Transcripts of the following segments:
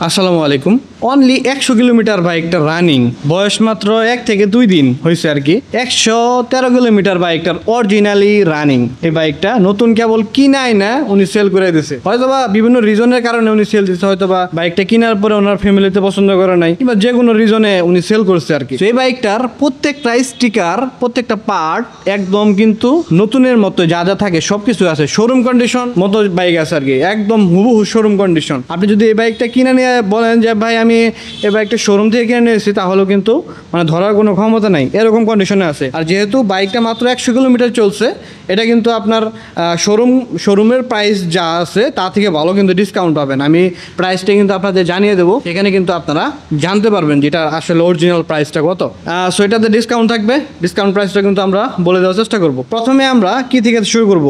আসসালামু আলাইকুম। Only 100 kilometre বাইকটা রানিং, বয়স মাত্র 1 থেকে 2 দিন হয়েছে আর কি। 113 কিলোমিটার বাইকটার অরিজিনালি রানিং। এই বাইকটা নতুন কেবল কিনাই না, উনি সেল করে দিছে। হয়তোবা বিভিন্ন রিজনের কারণে উনি সেল দিচ্ছে, হয়তোবা বাইকটা কেনার পরে ওনার ফ্যামিলিতে পছন্দ করে নাই, কিংবা যে কোনো রিজনে উনি সেল করছে আর কি। এই বাইকটার প্রত্যেকটা স্টিকার, প্রত্যেকটা পার্ট একদম কিন্তু নতুনের মতো, যা যা থাকে সবকিছু আছে, শোরুম কন্ডিশন মতো বাইক আছে আর কি, একদম হুবহু শোরুম কন্ডিশন। আপনি যদি এই বাইকটা কিনে নিয়ে বলেন যে ভাই আমি এই বাইকটা শোরুম থেকে কিনে নিয়েছি, তাহলেও কিন্তু মানে ধরার কোনো ক্ষমতা নাই, এরকম কন্ডিশনে আছে। আর যেহেতু বাইকটা মাত্র 100 কিলোমিটার চলছে, এটা কিন্তু আপনার শোরুমের প্রাইস যা আছে তা থেকে ভালো কিন্তু ডিসকাউন্ট পাবেন। আমি প্রাইসটা কিন্তু আপনাদের জানিয়ে দেবো, এখানে কিন্তু আপনারা জানতে পারবেন যেটা আসলে অরিজিনাল প্রাইসটা কত। সো এটাতে ডিসকাউন্ট থাকবে, ডিসকাউন্ট প্রাইসটা কিন্তু আমরা বলে দেওয়ার চেষ্টা করব। প্রথমে আমরা কি থেকে শুরু করব,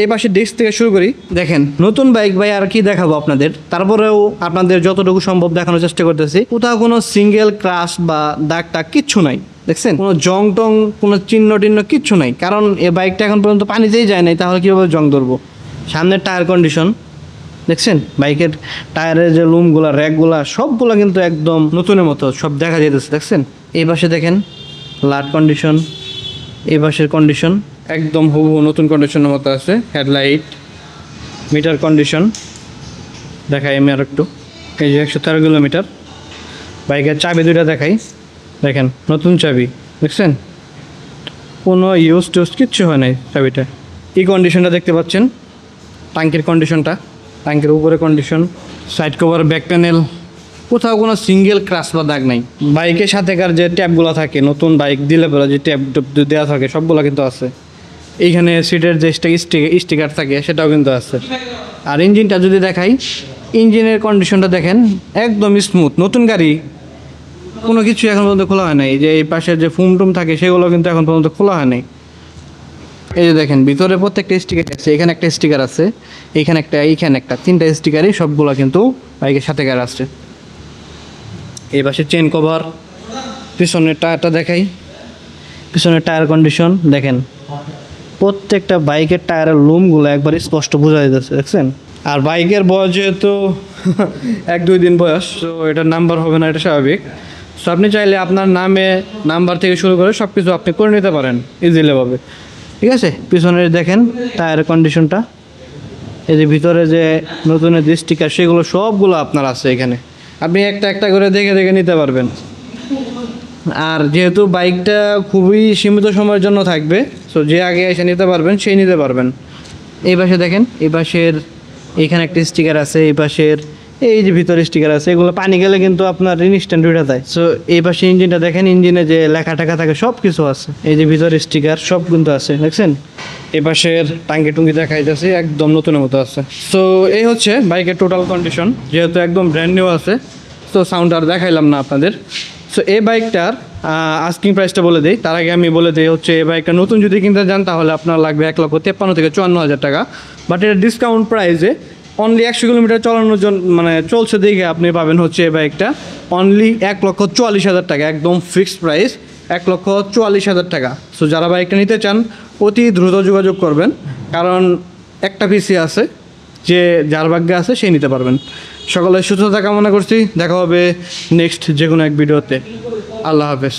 এই পাশে ডিস্ক থেকে শুরু করি। দেখেন নতুন বাইক ভাই, আর কি দেখাবো আপনাদের, তারপরেও আপনাদের যতটুকু সম্ভব দেখানোর চেষ্টা করতেছি। কোথাও কোনো সিঙ্গেল ক্রাশ বা দাগ টাগ কিচ্ছু নাই, দেখছেন? কোনো জং টং, কোনো চিহ্ন টিহ্ন কিচ্ছু নাই, কারণ এই বাইকটা এখন পর্যন্ত পানিতেই যায় নাই, তাহলে কীভাবে জং ধরবো। সামনের টায়ার কন্ডিশন দেখছেন, বাইকের টায়ারের যে লুমগুলা, র্যাকগুলা সবগুলা কিন্তু একদম নতুনের মতো সব দেখা যেতেছে, দেখছেন? এই পাশে দেখেন লাট কন্ডিশন, এই পাশের কন্ডিশন একদম হুবহু নতুন কন্ডিশনের মতো আছে। হেডলাইট, মিটার কন্ডিশন দেখাই আমি আর একটু। এই যে 113 কিলোমিটার, বাইকের চাবি দুইটা দেখাই, দেখেন নতুন চাবি, দেখছেন? কোনো ইউজ টিউজ কিচ্ছু হয় নাই চাবিটা। এই কন্ডিশনটা দেখতে পাচ্ছেন, ট্যাঙ্কের কন্ডিশনটা, ট্যাঙ্কের উপরে condition, side cover, back panel, কোথাও কোনো সিঙ্গেল ক্রাশ বা দাগ নাই। বাইকের সাথেকার যে ট্যাপগুলো থাকে, নতুন বাইক দিলে পরে যে ট্যাপ দেওয়া থাকে সবগুলো কিন্তু আছে। এইখানে সিটের যে স্টিকার থাকে সেটাও কিন্তু আছে। আর ইঞ্জিনটা যদি দেখাই, ইঞ্জিনের কন্ডিশনটা দেখেন একদম স্মুথ, নতুন গাড়ি, কোনো কিছু এখন পর্যন্ত খোলা হয় নাই। যে এই পাশের যে ফুম টুম থাকে সেগুলো কিন্তু এখন পর্যন্ত খোলা হয় নাই। এই যে দেখেন ভিতরে প্রত্যেকটা স্টিকার আছে, এখানে একটা স্টিকার আছে, এইখানে একটা, তিনটা স্টিকারই সবগুলো কিন্তু বাইকের সাথে গাড়ি আসছে। এই পাশে চেন কভার, পিছনের টায়ারটা দেখাই, পিছনের টায়ার কন্ডিশন দেখেন, প্রত্যেকটা বাইকের টায়ারের লুমগুলো একবার স্পষ্ট বোঝা যাচ্ছে, দেখছেন? আর বাইকের বয়স যেহেতু 1-2 দিন বয়স, তো এটার নাম্বার হবে না, এটা স্বাভাবিক। সো আপনি চাইলে আপনার নামে নাম্বার থেকে শুরু করে সব কিছু আপনি করে নিতে পারেন ইজিলিভাবে, ঠিক আছে? পিছনের দেখেন টায়ারের কন্ডিশনটা, এই যে ভিতরে যে নতুনের যে স্টিকার সেগুলো সবগুলো আপনার আছে এখানে, আপনি একটা একটা করে দেখে দেখে নিতে পারবেন। আর যেহেতু বাইকটা খুবই সীমিত সময়ের জন্য থাকবে, সো যে আগে এসে নিতে পারবেন সেই নিতে পারবেন। এই পাশে দেখেন, এই পাশের এইখানে একটা স্টিকার আছে, এই পাশের এই যে ভিতরে স্টিকার আছে, এগুলো পানি গেলে কিন্তু আপনার ইনস্ট্যান্ট উঠে যায়। সো এই পাশে ইঞ্জিনটা দেখেন, ইঞ্জিনে যে লেখা টাকা থাকে সব কিছু আছে, এই যে ভিতরে স্টিকার সব কিন্তু আছে, দেখছেন? এই পাশের টাঙ্কি টুঙ্কি দেখা যাচ্ছে একদম নতুনের মতো আছে। সো এই হচ্ছে বাইকের টোটাল কন্ডিশন, যেহেতু একদম ব্র্যান্ড নিউ আছে, তো সাউন্ড আর দেখাইলাম না আপনাদের। সো এই বাইকটার আস্কিং প্রাইসটা বলে দিই, তার আগে আমি বলে দিই হচ্ছে এই বাইকটা নতুন যদি কিনতে যান তাহলে আপনার লাগবে 1,53,000 থেকে 54,000 টাকা। বাট এটা ডিসকাউন্ট প্রাইসে অনলি 100 কিলোমিটার চালানোর জন্য মানে চলছে দেখে আপনি পাবেন হচ্ছে এই বাইকটা অনলি 1,44,000 টাকা, একদম ফিক্সড প্রাইস 1,44,000 টাকা। সো যারা বাইকটা নিতে চান অতি দ্রুত যোগাযোগ করবেন, কারণ একটা পিসি আছে, যে যার ভাগ্যে আছে সেই নিতে পারবেন। সকলের সুস্থতা কামনা করছি, দেখা হবে নেক্সট যে কোনো এক ভিডিওতে। আল্লাহ হাফেজ।